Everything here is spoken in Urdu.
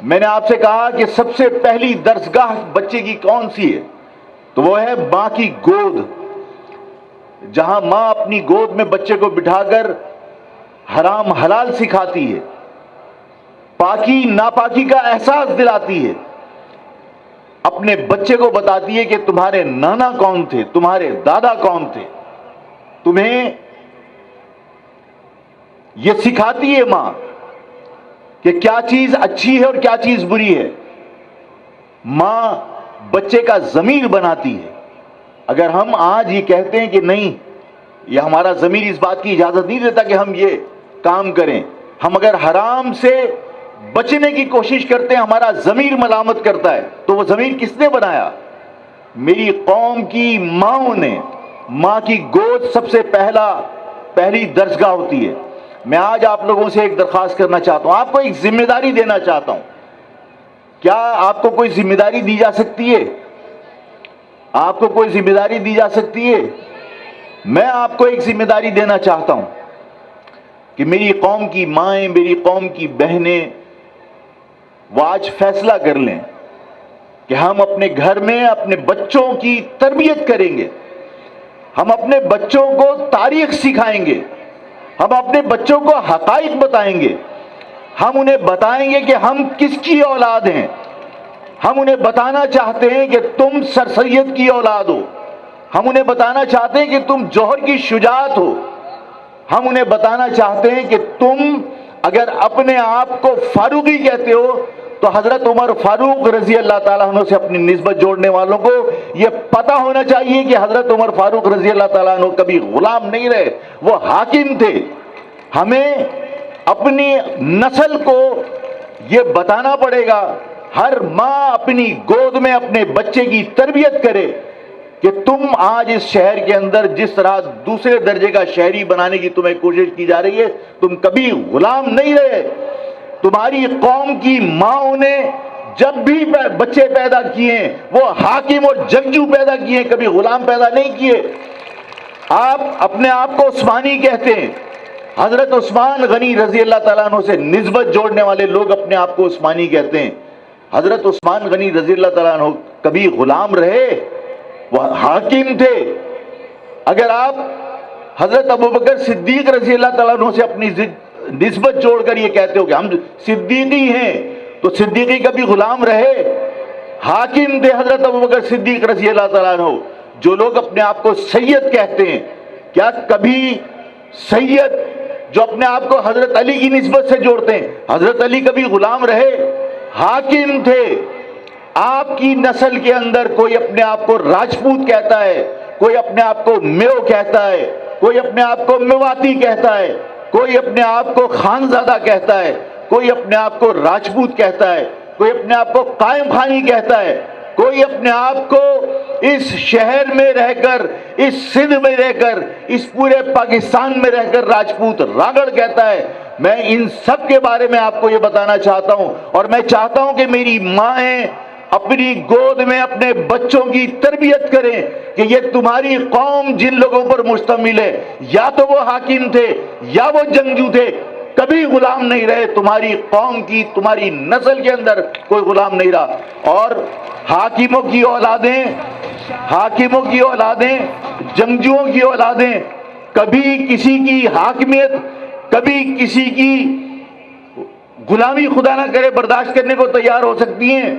میں نے آپ سے کہا کہ سب سے پہلی درسگاہ بچے کی کون سی ہے؟ تو وہ ہے ماں کی گود، جہاں ماں اپنی گود میں بچے کو بٹھا کر حرام حلال سکھاتی ہے، پاکی ناپاکی کا احساس دلاتی ہے، اپنے بچے کو بتاتی ہے کہ تمہارے نانا کون تھے، تمہارے دادا کون تھے، تمہیں یہ سکھاتی ہے ماں کہ کیا چیز اچھی ہے اور کیا چیز بری ہے۔ ماں بچے کا ضمیر بناتی ہے۔ اگر ہم آج یہ کہتے ہیں کہ نہیں، یہ ہمارا ضمیر اس بات کی اجازت نہیں دیتا کہ ہم یہ کام کریں، ہم اگر حرام سے بچنے کی کوشش کرتے ہیں، ہمارا ضمیر ملامت کرتا ہے، تو وہ ضمیر کس نے بنایا؟ میری قوم کی ماؤں نے۔ ماں کی گود سب سے پہلی درسگاہ ہوتی ہے۔ میں آج آپ لوگوں سے ایک درخواست کرنا چاہتا ہوں، آپ کو ایک ذمہ داری دینا چاہتا ہوں۔ کیا آپ کو کوئی ذمہ داری دی جا سکتی ہے؟ آپ کو کوئی ذمہ داری دی جا سکتی ہے؟ میں آپ کو ایک ذمہ داری دینا چاہتا ہوں کہ میری قوم کی مائیں، میری قوم کی بہنیں وہ آج فیصلہ کر لیں کہ ہم اپنے گھر میں اپنے بچوں کی تربیت کریں گے، ہم اپنے بچوں کو تاریخ سکھائیں گے، ہم اپنے بچوں کو حقائق بتائیں گے، ہم انہیں بتائیں گے کہ ہم کس کی اولاد ہیں۔ ہم انہیں بتانا چاہتے ہیں کہ تم سر سید کی اولاد ہو، ہم انہیں بتانا چاہتے ہیں کہ تم جوہر کی شجاعت ہو، ہم انہیں بتانا چاہتے ہیں کہ تم اگر اپنے آپ کو فاروقی کہتے ہو تو حضرت عمر فاروق رضی اللہ تعالیٰ عنہ سے اپنی نسبت جوڑنے والوں کو یہ پتہ ہونا چاہیے کہ حضرت عمر فاروق رضی اللہ تعالیٰ عنہ کبھی غلام نہیں رہے، وہ حاکم تھے۔ ہمیں اپنی نسل کو یہ بتانا پڑے گا، ہر ماں اپنی گود میں اپنے بچے کی تربیت کرے کہ تم آج اس شہر کے اندر جس طرح دوسرے درجے کا شہری بنانے کی تمہیں کوشش کی جا رہی ہے، تم کبھی غلام نہیں رہے۔ تمہاری قوم کی ماؤں نے جب بھی بچے پیدا کیے ہیں وہ حاکم اور جنگجو پیدا کیے ہیں، کبھی غلام پیدا نہیں کیے۔ آپ اپنے آپ کو عثمانی کہتے ہیں، حضرت عثمان غنی رضی اللہ تعالیٰ عنہ سے نسبت جوڑنے والے لوگ اپنے آپ کو عثمانی کہتے ہیں۔ حضرت عثمان غنی رضی اللہ تعالیٰ عنہ کبھی غلام رہے؟ وہ حاکم تھے۔ اگر آپ حضرت ابوبکر صدیق رضی اللہ تعالیٰ عنہ سے اپنی نسبت جوڑ کر یہ کہتے ہو کہ ہم صدیقی ہیں، تو صدیقی کبھی غلام رہے؟ حاکم تھے حضرت ابوبکر صدیق رضی اللہ تعالیٰ عنہ۔ جو لوگ اپنے آپ کو سید کہتے ہیں، کیا کبھی سید جو اپنے آپ کو حضرت علی کی نسبت سے جوڑتے ہیں، حضرت علی کبھی غلام رہے؟ حاکم تھے۔ آپ کی نسل کے اندر کوئی اپنے آپ کو راجپوت کہتا ہے، کوئی اپنے آپ کو میو کہتا ہے، کوئی اپنے آپ کو میواتی کہتا ہے، کوئی اپنے آپ کو خانزادہ کہتا ہے، کوئی اپنے آپ کو راجپوت کہتا ہے، کوئی اپنے آپ کو قائم خانی کہتا ہے، کوئی اپنے آپ کو اس شہر میں رہ کر، اس سندھ میں رہ کر، اس پورے پاکستان میں رہ کر راجپوت راگڑ کہتا ہے۔ میں ان سب کے بارے میں آپ کو یہ بتانا چاہتا ہوں، اور میں چاہتا ہوں کہ میری مائیں اپنی گود میں اپنے بچوں کی تربیت کریں کہ یہ تمہاری قوم جن لوگوں پر مشتمل ہے، یا تو وہ حاکم تھے یا وہ جنگجو تھے، کبھی غلام نہیں رہے۔ تمہاری قوم کی، تمہاری نسل کے اندر کوئی غلام نہیں رہا۔ اور حاکموں کی اولادیں، جنگجوؤں کی اولادیں کبھی کسی کی حاکمیت، کبھی کسی کی غلامی خدا نہ کرے برداشت کرنے کو تیار ہو سکتی ہیں؟